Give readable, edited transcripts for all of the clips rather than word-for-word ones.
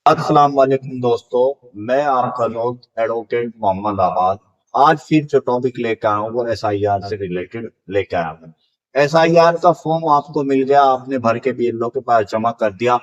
अस्सलाम वालेकुम दोस्तों। मैं आपका दोस्त एडवोकेट मोहम्मद आबाद आज फिर जो टॉपिक लेकर आया हूँ वो एसआईआर से रिलेटेड लेकर आया हूँ। एसआईआर का फॉर्म आपको मिल गया, आपने भर के बीएलओ के पास जमा कर दिया।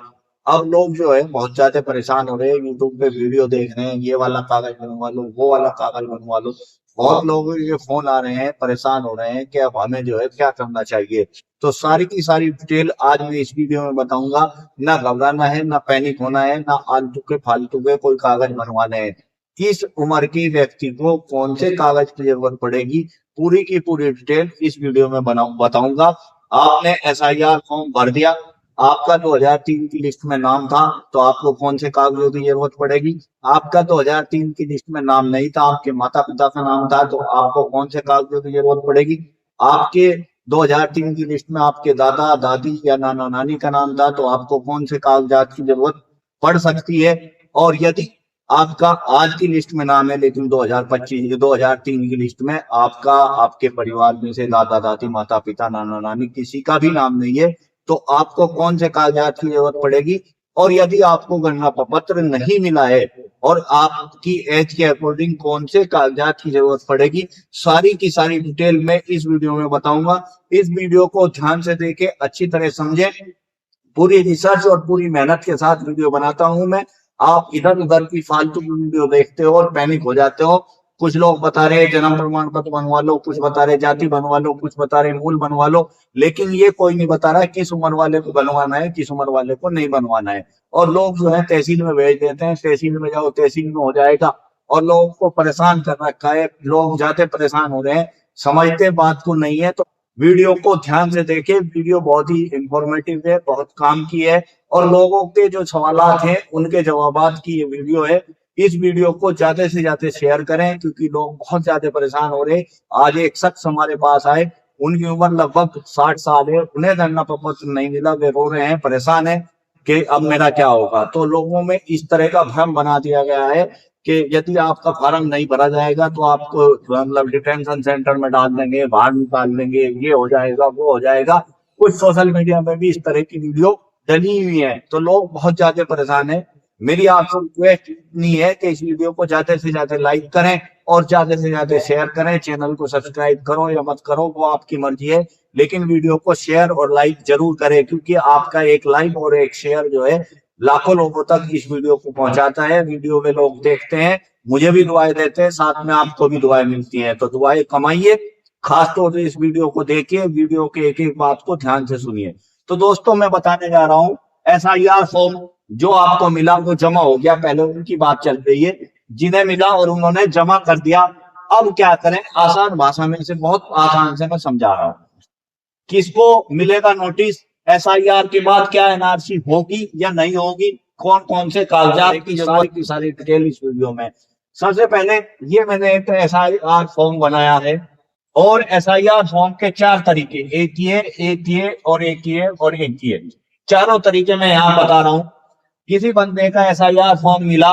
अब लोग जो है बहुत ज्यादा परेशान हो रहे हैं, यूट्यूब पे वीडियो देख रहे हैं, ये वाला कागज बनवा लो, वो वाला कागज बनवा लो। बहुत लोगों के फोन आ रहे हैं, परेशान हो रहे हैं कि अब हमें जो है क्या करना चाहिए। तो सारी की सारी डिटेल आज मैं इस वीडियो में बताऊंगा। ना घबराना है, ना पैनिक होना है, ना आलतू के फालतू के कोई कागज बनवाने हैं। किस उम्र की व्यक्ति को कौन से कागज की जरूरत पड़ेगी, पूरी की पूरी डिटेल इस वीडियो में बताऊंगा। आपने एसआईआर फॉर्म भर दिया, आपका 2003 की लिस्ट में नाम था, तो आपको कौन से कागजों की जरूरत पड़ेगी। आपका 2003 की लिस्ट में नाम नहीं था, आपके माता पिता का नाम था, तो आपको कौन से कागजों की जरूरत पड़ेगी। आपके 2003 की लिस्ट में आपके दादा दादी या नाना नानी का नाम था, तो आपको कौन से कागजात की जरूरत पड़ सकती है। और यदि आपका आज की लिस्ट में नाम है लेकिन 2025 2003 की लिस्ट में आपका आपके परिवार में से दादा दादी माता पिता नाना नानी किसी का भी नाम नहीं है, तो आपको कौन से कागजात की जरूरत पड़ेगी। और यदि आपको गणना पत्र नहीं मिला है और आपकी एज के अकॉर्डिंग कौन से कागजात की जरूरत पड़ेगी, सारी की सारी डिटेल मैं इस वीडियो में बताऊंगा। इस वीडियो को ध्यान से देखें, अच्छी तरह समझें। पूरी रिसर्च और पूरी मेहनत के साथ वीडियो बनाता हूं मैं। आप इधर उधर की फालतू की वीडियो देखते हो और पैनिक हो जाते हो। कुछ लोग बता रहे हैं जन्म प्रमाण पत्र बनवा लो, कुछ बता रहे जाति बनवा लो, कुछ बता रहे मूल बनवा लो, लेकिन ये कोई नहीं बता रहा है किस उम्र वाले को बनवाना है, किस उम्र वाले को नहीं बनवाना है। और लोग जो है तहसील में भेज देते हैं, तहसील में जाओ तहसील में हो जाएगा। और लोगों को परेशान कर रखा है, लोग जाते परेशान हो रहे हैं, समझते बात को नहीं है। तो वीडियो को ध्यान से देखें, वीडियो बहुत ही इंफॉर्मेटिव है, बहुत काम की है। और लोगों के जो सवालात हैं उनके जवाबात की ये वीडियो है। इस वीडियो को ज्यादा से ज्यादा शेयर करें क्योंकि लोग बहुत ज्यादा परेशान हो रहे हैं। आज एक शख्स हमारे पास आए, उनकी उम्र लगभग 60 साल है, उन्हें गणना प्रपत्र नहीं मिला, वे रो रहे हैं, परेशान है कि अब मेरा क्या होगा। तो लोगों में इस तरह का भ्रम बना दिया गया है कि यदि आपका फार्म नहीं भरा जाएगा तो आपको मतलब डिटेंशन सेंटर में डाल देंगे, बाहर निकाल देंगे, ये हो जाएगा वो हो जाएगा। कुछ सोशल मीडिया में भी इस तरह की वीडियो डली हुई है, तो लोग बहुत ज्यादा परेशान है। मेरी आपसे रिक्वेस्ट इतनी है कि इस वीडियो को ज्यादा से ज्यादा लाइक करें और ज्यादा से ज्यादा शेयर करें। चैनल को सब्सक्राइब करो या मत करो वो आपकी मर्जी है, लेकिन वीडियो को शेयर और लाइक जरूर करें क्योंकि आपका एक लाइक और एक शेयर जो है लाखों लोगों तक इस वीडियो को पहुंचाता है। वीडियो में लोग देखते हैं, मुझे भी दुआएं देते हैं, साथ में आपको भी दुआएं मिलती हैं, तो दुआएं कमाइए। खास तौर से इस वीडियो को देखिए, वीडियो के एक एक बात को ध्यान से सुनिए। तो दोस्तों मैं बताने जा रहा हूँ, एसआईआर फॉर्म जो आपको मिला वो जमा हो गया, पहले उनकी बात चल रही है। जिन्हें मिला और उन्होंने जमा कर दिया, अब क्या करें, आसान भाषा में से बहुत आसान से मैं समझा रहा हूँ। किसको मिलेगा नोटिस, एसआईआर के बाद क्या एनआरसी होगी या नहीं होगी, कौन कौन से कागजात की जरूरत की सारी डिटेल इस वीडियो में। सबसे पहले ये मैंने एक एसआईआर फॉर्म बनाया है और एसआईआर फॉर्म के चार तरीके, एक ये और एक ये और एक ये, चारों तरीके मैं यहाँ बता रहा हूँ। किसी बंदे का एसआईआर फॉर्म मिला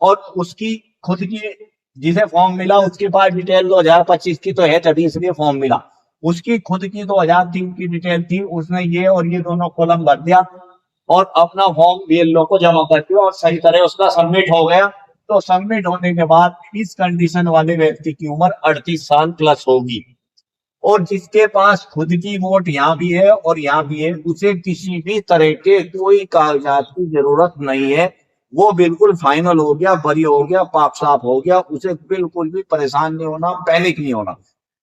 और उसकी खुद की, जिसे फॉर्म मिला उसके पास डिटेल 2025 की तो है तभी इसलिए फॉर्म मिला। उसकी खुद की 2003 की डिटेल थी, उसने ये और ये दोनों कॉलम भर दिया और अपना फॉर्म बीएलओ को जमा कर दिया और सही तरह उसका सबमिट हो गया। तो सबमिट होने के बाद इस कंडीशन वाले व्यक्ति की उम्र 38 साल प्लस होगी और जिसके पास खुद की वोट यहाँ भी है और यहाँ भी है, उसे किसी भी तरह के कोई कागजात की जरूरत नहीं है। वो बिल्कुल फाइनल हो गया, बरी हो गया, पाप साफ हो गया, उसे बिल्कुल भी परेशान नहीं होना, पैनिक नहीं होना।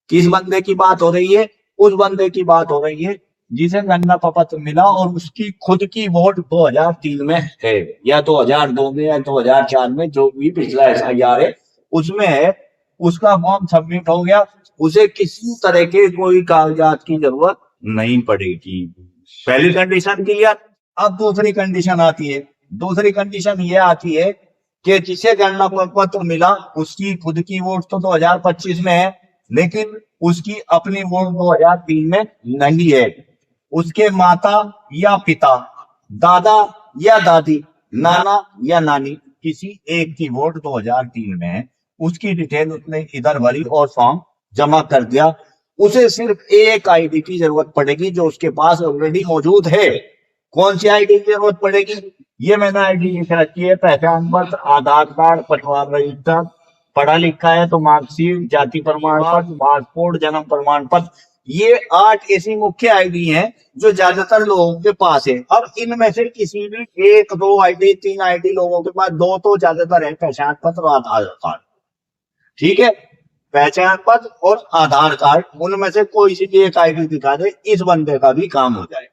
किस बंदे की बात हो रही है, उस बंदे की बात हो रही है जिसे गन्ना पत्र मिला और उसकी खुद की वोट 2003 में है या 2002 में या 2004 में, जो भी पिछला एसआईआर है उसमें है। उसका फॉर्म सबमिट हो गया, उसे किसी तरह के कोई कागजात की जरूरत नहीं पड़ेगी। पहली कंडीशन क्लियर। अब दूसरी कंडीशन आती है, दूसरी कंडीशन ये आती है कि जिसे गणना पत्र मिला उसकी खुद की वोट तो 2025 में है, लेकिन उसकी अपनी वोट 2003 में नहीं है। उसके माता या पिता, दादा या दादी, नाना या नानी, किसी एक की वोट 2003 में है। उसकी डिटेल उसने इधर भरी और फॉर्म जमा कर दिया। उसे सिर्फ एक आईडी की जरूरत पड़ेगी जो उसके पास ऑलरेडी मौजूद है। कौन सी आईडी की जरूरत पड़ेगी, ये मैंने आईडी लिख रखी है, पहचान पत्र, आधार कार्ड, परिवार रजिस्टर, पढ़ा लिखा है तो मार्कशीट, जाति प्रमाण पत्र, पासपोर्ट, जन्म प्रमाण पत्र। ये 8 ऐसी मुख्य आईडी हैं जो ज्यादातर लोगों के पास है। अब इनमें से किसी भी 1, 2 आईडी, 3 आईडी लोगों के पास, 2 तो ज्यादातर है, पहचान पत्र और आधार कार्ड। ठीक है, पहचान पत्र और आधार कार्ड, उनमें से कोई सी भी एक आईडी दिखा दे, इस बंदे का भी काम हो जाए।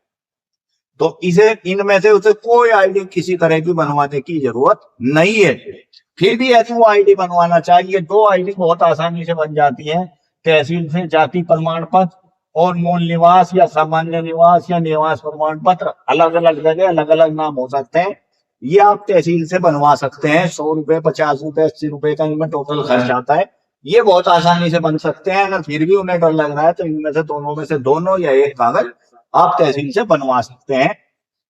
तो इसे इनमें से उसे कोई आईडी किसी तरह की बनवाने की जरूरत नहीं है। फिर भी ऐसी वो आईडी बनवाना चाहिए। 2 आईडी बहुत आसानी से बन जाती है। तहसील से जाति प्रमाण पत्र और मूल निवास या सामान्य निवास या निवास प्रमाण पत्र, अलग अलग जगह अलग अलग नाम हो सकते हैं। ये आप तहसील से बनवा सकते हैं। 100 रुपए, 50 रुपए, 80 रुपए का इनमें टोटल खर्च आता है। ये बहुत आसानी से बन सकते हैं। अगर फिर भी उन्हें डर लग रहा है तो इनमें से दोनों में से दोनों या एक कागज आप तहसील से बनवा सकते हैं,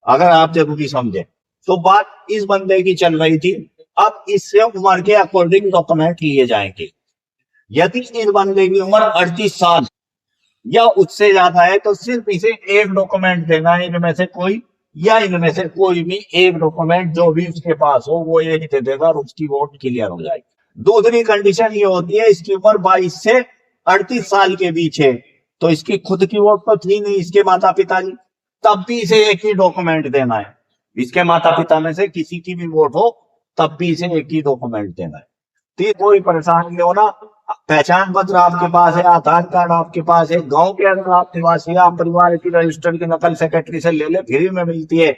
अगर आप जरूरी समझे। तो बात इस बंदे की चल रही थी। अब इससे उम्र के अकॉर्डिंग डॉक्यूमेंट लिए जाएंगे। यदि इस बंदे की उम्र 38 साल या उससे ज्यादा है तो सिर्फ इसे एक डॉक्यूमेंट देना है इनमें से कोई, या इनमें से कोई भी एक डॉक्यूमेंट जो भी उसके पास हो वो एक दे देगा और उसकी वोट क्लियर हो जाएगी। दूसरी कंडीशन ये होती है, इसकी उम्र 22 से 38 साल के बीच है, तो इसकी खुद की वोट तो थी नहीं, इसके माता पिता की, तब भी इसे एक ही डॉक्यूमेंट देना है। इसके माता पिता में से किसी की भी वोट हो तब भी इसे एक ही डॉक्यूमेंट देना है। तो कोई परेशानी नहीं होना। पहचान पत्र आपके पास है, आधार कार्ड आपके पास है, गांव के अंदर आप निवासी, आप परिवार की रजिस्टर की नकल सेक्रेटरी से ले ले, फ्री में मिलती है।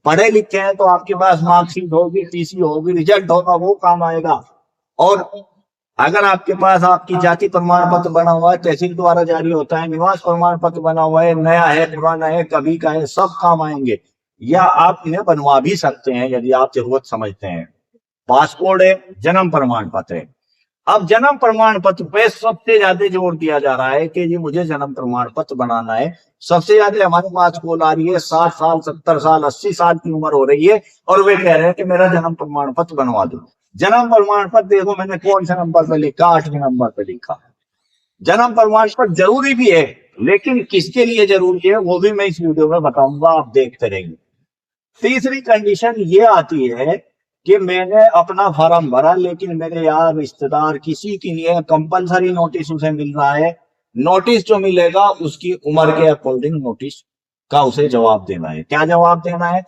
पढ़े लिखे हैं तो आपके पास मार्कशीट होगी, टीसी होगी, रिजल्ट होगा, वो काम आएगा। और अगर आपके पास आपकी जाति प्रमाण पत्र बना हुआ है, तहसील द्वारा जारी होता है, निवास प्रमाण पत्र बना हुआ है, नया है, पुराना है, कभी का है, सब काम आएंगे। या आप इन्हें बनवा भी सकते हैं यदि आप जरूरत समझते हैं। पासपोर्ट है, जन्म प्रमाण पत्र है। अब जन्म प्रमाण पत्र पे सबसे ज्यादा जोर दिया जा रहा है कि जी मुझे जन्म प्रमाण पत्र बनाना है। सबसे ज्यादा हमारे पास कॉल आ रही है 60 साल, 70 साल, 80 साल की उम्र हो रही है और वे कह रहे हैं कि मेरा जन्म प्रमाण पत्र बनवा दो। जन्म प्रमाण पत्र देखो मैंने कौन से नंबर पे लिखा, 8वें नंबर पे लिखा। जन्म प्रमाण पत्र जरूरी भी है, लेकिन किसके लिए जरूरी है वो भी मैं इस वीडियो में बताऊंगा, आप देखते रहेंगे। तीसरी कंडीशन ये आती है कि मैंने अपना फॉर्म भरा, लेकिन मेरे यार रिश्तेदार किसी के लिए कंपलसरी नोटिस उसे मिल रहा है। नोटिस जो मिलेगा उसकी उम्र के अकॉर्डिंग नोटिस का उसे जवाब देना है। क्या जवाब देना है?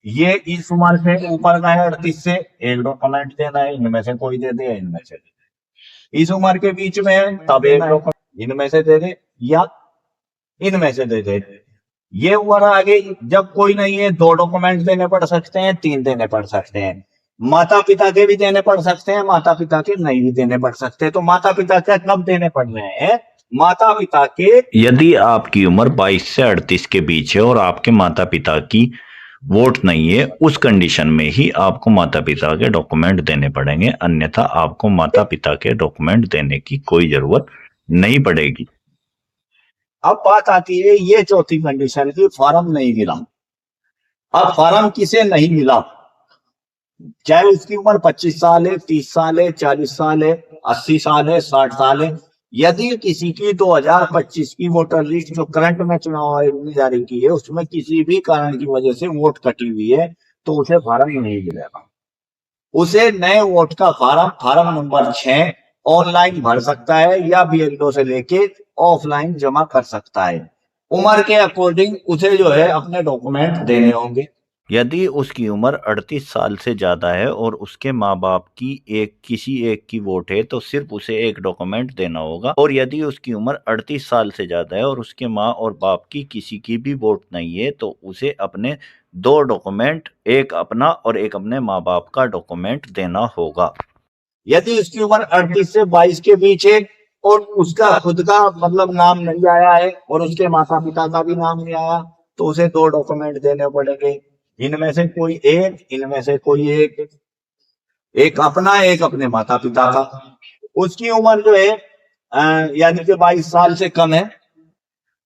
ये इस उम्र से ऊपर का है 38 से, एक डॉक्यूमेंट देना है, इनमें से कोई दे दे, इनमें से दे दे। इस उम्र के बीच में है तब एक डॉक्यूमेंट इनमें से दे दे या इनमें से दे दे। ये उम्र आ गई जब कोई नहीं है, 2 डॉक्यूमेंट देने पड़ सकते हैं, 3 देने पड़ सकते हैं। माता पिता के भी देने पड़ सकते हैं, माता पिता के नहीं भी देने पड़ सकते हैं। तो माता पिता के कब देने पड़ रहे हैं? माता पिता के यदि आपकी उम्र 22 से 38 के बीच है और आपके माता पिता की वोट नहीं है, उस कंडीशन में ही आपको माता पिता के डॉक्यूमेंट देने पड़ेंगे, अन्यथा आपको माता पिता के डॉक्यूमेंट देने की कोई जरूरत नहीं पड़ेगी। अब बात आती है ये चौथी कंडीशन की, फॉर्म नहीं मिला। अब फॉर्म किसे नहीं मिला, चाहे उसकी उम्र 25 साल है, 30 साल है, 40 साल है, 80 साल है, 60 साल है। यदि किसी की 2025 की वोटर लिस्ट जो करंट में चुनाव आयोग ने जारी की है उसमें किसी भी कारण की वजह से वोट कटी हुई है तो उसे फॉर्म नहीं मिलेगा। उसे नए वोट का फॉर्म नंबर 6 ऑनलाइन भर सकता है या बीएलओ से लेके ऑफलाइन जमा कर सकता है। उम्र के अकॉर्डिंग उसे जो है अपने डॉक्यूमेंट देने होंगे। यदि उसकी उम्र 38 साल से ज्यादा है और उसके माँ बाप की किसी एक की वोट है तो सिर्फ उसे एक डॉक्यूमेंट देना होगा। और यदि उसकी उम्र 38 साल से ज्यादा है और उसके माँ और बाप की किसी की भी वोट नहीं है तो उसे अपने 2 डॉक्यूमेंट, एक अपना और एक अपने माँ बाप का डॉक्यूमेंट देना होगा। यदि उसकी उम्र 38 से 22 के बीच है और उसका खुद का मतलब नाम नहीं आया है और उसके माता पिता का भी नाम नहीं आया तो उसे 2 डॉक्यूमेंट देने पड़ेंगे। इनमें से कोई एक, इनमें से कोई एक, एक अपना, एक अपने माता पिता का। उसकी उम्र जो है यानी कि 22 साल से कम है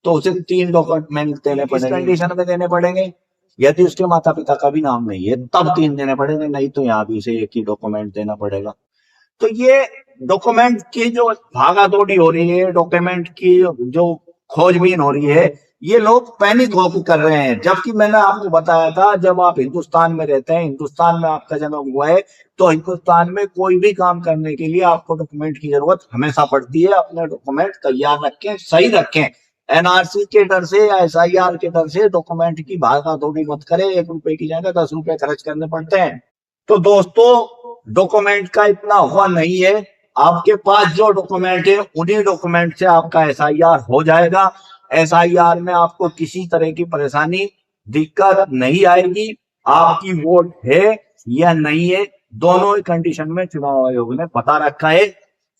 तो उसे 3 डॉक्यूमेंट देने पड़ेंगे। कंडीशन में देने पड़ेंगे। यदि उसके माता पिता का भी नाम नहीं है तब 3 देने पड़ेंगे, नहीं तो यहाँ भी उसे एक ही डॉक्यूमेंट देना पड़ेगा। तो ये डॉक्यूमेंट की जो भागा दौड़ी हो रही है, डॉक्यूमेंट की जो खोजबीन हो रही है, ये लोग पैनिक होकर कर रहे हैं, जबकि मैंने आपको बताया था जब आप हिंदुस्तान में रहते हैं, हिंदुस्तान में आपका जन्म हुआ है, तो हिंदुस्तान में कोई भी काम करने के लिए आपको डॉक्यूमेंट की जरूरत हमेशा पड़ती है। अपने डॉक्यूमेंट तैयार रखें, सही रखें। एनआरसी के डर से या एसआईआर के डर से डॉक्यूमेंट की भागा दौड़ी मत करें, 1 रुपए की जगह 10 रुपए खर्च करने पड़ते हैं। तो दोस्तों डॉक्यूमेंट का इतना हुआ नहीं है, आपके पास जो डॉक्यूमेंट है उन्हीं डॉक्यूमेंट से आपका एसआईआर हो जाएगा। एसआईआर में आपको किसी तरह की परेशानी दिक्कत नहीं आएगी। आपकी वोट है या नहीं है, दोनों ही कंडीशन में चुनाव आयोग ने बता रखा है।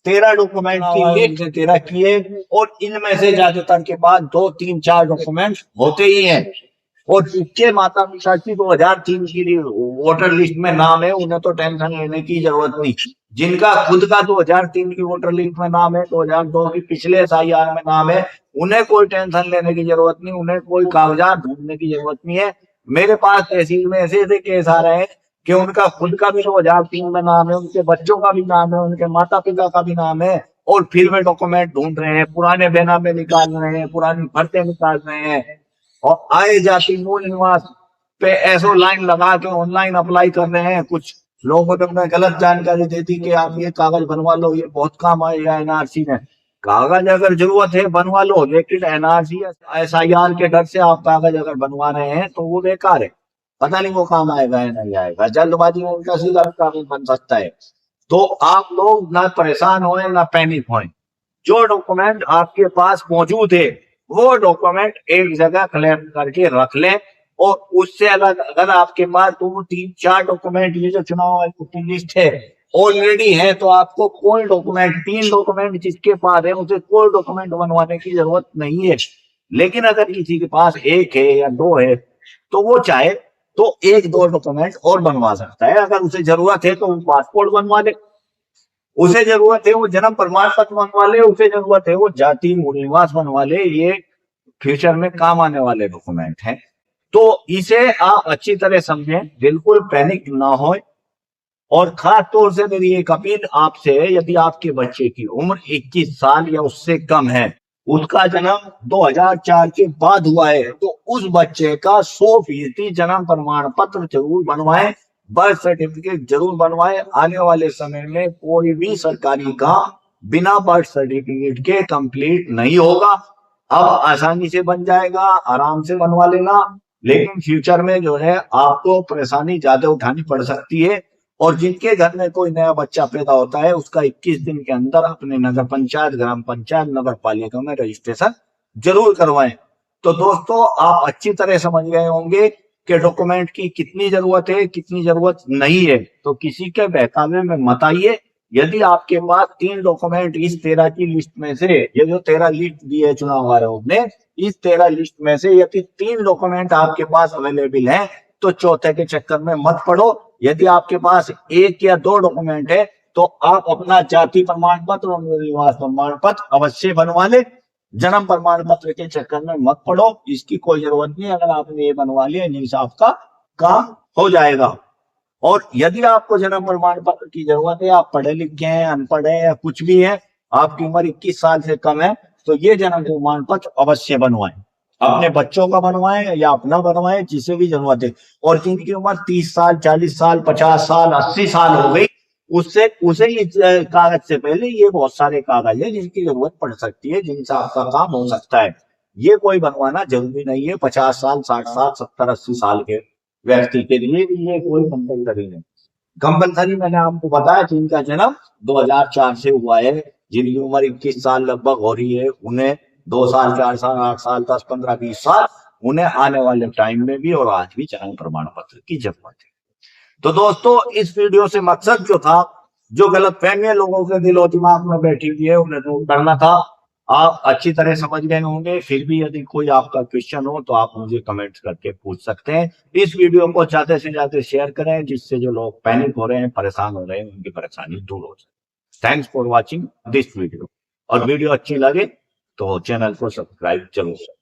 13 डॉक्यूमेंट की लिस्ट 13 किए, और इनमें से ज्यादातर के पास 2, 3, 4 डॉक्यूमेंट होते ही हैं। और जिसके माता पिता की 2003 की वोटर लिस्ट में नाम है, उन्हें तो टेंशन लेने की जरूरत नहीं। जिनका खुद का 2003 की वोटर लिस्ट में नाम है, 2002 की पिछले एसआईआर में नाम है, उन्हें कोई टेंशन लेने की जरूरत नहीं, उन्हें कोई कागजात ढूंढने की जरूरत नहीं है। मेरे पास तहसील में ऐसे ऐसे केस आ रहे हैं कि उनका खुद का भी 2003 में नाम है, उनके बच्चों का भी नाम है, उनके माता पिता का भी नाम है, और फिर वे डॉक्यूमेंट ढूंढ रहे हैं, पुराने बेनामे निकाल रहे हैं, पुरानी भर्ते निकाल रहे हैं, और आए जाति मूल निवास पे ऐसो लाइन लगा के ऑनलाइन अप्लाई कर रहे हैं। कुछ लोगों ने उन्हें गलत जानकारी दे दी कि आप ये कागज बनवा लो, ये बहुत काम आएगा एनआरसी में। कागज अगर जरूरत है बनवा लो, लेकिन एनआरसी एसआईआर के डर से आप कागज अगर बनवा रहे हैं तो वो बेकार है। पता नहीं वो काम आएगा या नहीं आएगा, जल्दबाजी में उनका सीधा कागज बन सकता है। तो आप लोग ना परेशान होए ना पैनिक होए, जो डॉक्यूमेंट आपके पास मौजूद है वो डॉक्यूमेंट एक जगह कलेक्ट करके रख लें। और उससे अलग अगर आपके पास 2, 3, 4 डॉक्यूमेंट, ये जो चुनाव आयोग की लिस्ट है ऑलरेडी है, तो आपको कोई डॉक्यूमेंट, 3 डॉक्यूमेंट जिसके पास है उसे कोई डॉक्यूमेंट बनवाने की जरूरत नहीं है। लेकिन अगर किसी के पास 1 है या 2 है, तो वो चाहे तो 1-2 डॉक्यूमेंट और बनवा सकता है। अगर उसे जरूरत है तो वो पासपोर्ट बनवा ले, उसे जरूरत है वो जन्म प्रमाण पत्र बनवा ले, उसे जरूरत है वो जाति मूल निवास बनवा ले। ये फ्यूचर में काम आने वाले डॉक्यूमेंट हैं, तो इसे आप अच्छी तरह समझें, बिल्कुल पैनिक ना हो। और खास तौर से मेरी एक अपील आपसे है, यदि आपके बच्चे की उम्र 21 साल या उससे कम है, उसका जन्म 2004 के बाद हुआ है, तो उस बच्चे का 100% जन्म प्रमाण पत्र जरूर बनवाएं, बर्थ सर्टिफिकेट जरूर बनवाएं। आने वाले समय में कोई भी सरकारी काम बिना बर्थ सर्टिफिकेट के कंप्लीट नहीं होगा। अब आसानी से बन जाएगा, आराम से बनवा लेना, लेकिन फ्यूचर में जो है आपको परेशानी ज्यादा उठानी पड़ सकती है। और जिनके घर में कोई नया बच्चा पैदा होता है, उसका 21 दिन के अंदर अपने नगर पंचायत, ग्राम पंचायत, नगर पालिका में रजिस्ट्रेशन जरूर करवाएं। तो दोस्तों आप अच्छी तरह समझ गए होंगे कि डॉक्यूमेंट की कितनी जरूरत है, कितनी जरूरत नहीं है। तो किसी के बहकावे में मत आइए। यदि आपके पास 3 डॉक्यूमेंट इस 13 की लिस्ट में से, ये जो 13 लिस्ट दी है चुनाव आयोग ने, इस 13 लिस्ट में से यदि 3 डॉक्यूमेंट आपके पास अवेलेबल है, तो चौथे के चक्कर में मत पड़ो। यदि आपके पास 1 या 2 डॉक्यूमेंट है, तो आप अपना जाति प्रमाण पत्र और निवास प्रमाण पत्र अवश्य बनवा ले। जन्म प्रमाण पत्र के चक्कर में मत पड़ो, इसकी कोई जरूरत नहीं। अगर आपने ये बनवा लिया, इन्हीं से आपका काम हो जाएगा। और यदि आपको जन्म प्रमाण पत्र की जरूरत है, आप पढ़े लिखे हैं, अनपढ़ है, या कुछ भी है, आपकी उम्र 21 साल से कम है, तो ये जन्म प्रमाण पत्र अवश्य बनवाएं। अपने बच्चों का बनवाएं या अपना बनवाएं, जिसे भी जरूरत है। और जिनकी उम्र 30 साल, 40 साल, 50 साल, 80 साल हो गई, उसे कागज से पहले ये बहुत सारे कागज है जिनकी जरूरत पड़ सकती है, जिनसे आपका काम हो सकता है। ये कोई बनवाना जरूरी नहीं है। 50 साल, 60 साल, 70, 80 साल के व्यक्ति के लिए ये कोई कंपलसरी नहीं। कंपलसरी मैंने आपको बताया, जिनका जन्म 2004 से हुआ है, जिनकी उम्र 21 साल लगभग हो रही है, उन्हें 2 साल, 4 साल, 8 साल, 10, 15, 20 साल, उन्हें आने वाले टाइम में भी और आज भी जन्म प्रमाण पत्र की जरूरत है। तो दोस्तों इस वीडियो से मकसद जो था, जो गलतफहमियां लोगों के दिलो दिमाग में बैठी हुई है, उन्हें दूर करना था। आप अच्छी तरह समझ गए होंगे। फिर भी यदि कोई आपका क्वेश्चन हो तो आप मुझे कमेंट करके पूछ सकते हैं। इस वीडियो को ज्यादा से ज्यादा शेयर करें, जिससे जो लोग पैनिक हो रहे हैं, परेशान हो रहे हैं, उनकी परेशानी दूर हो जाए। Thanks for watching this video. और वीडियो अच्छी लगे तो चैनल को सब्सक्राइब जरूर करें।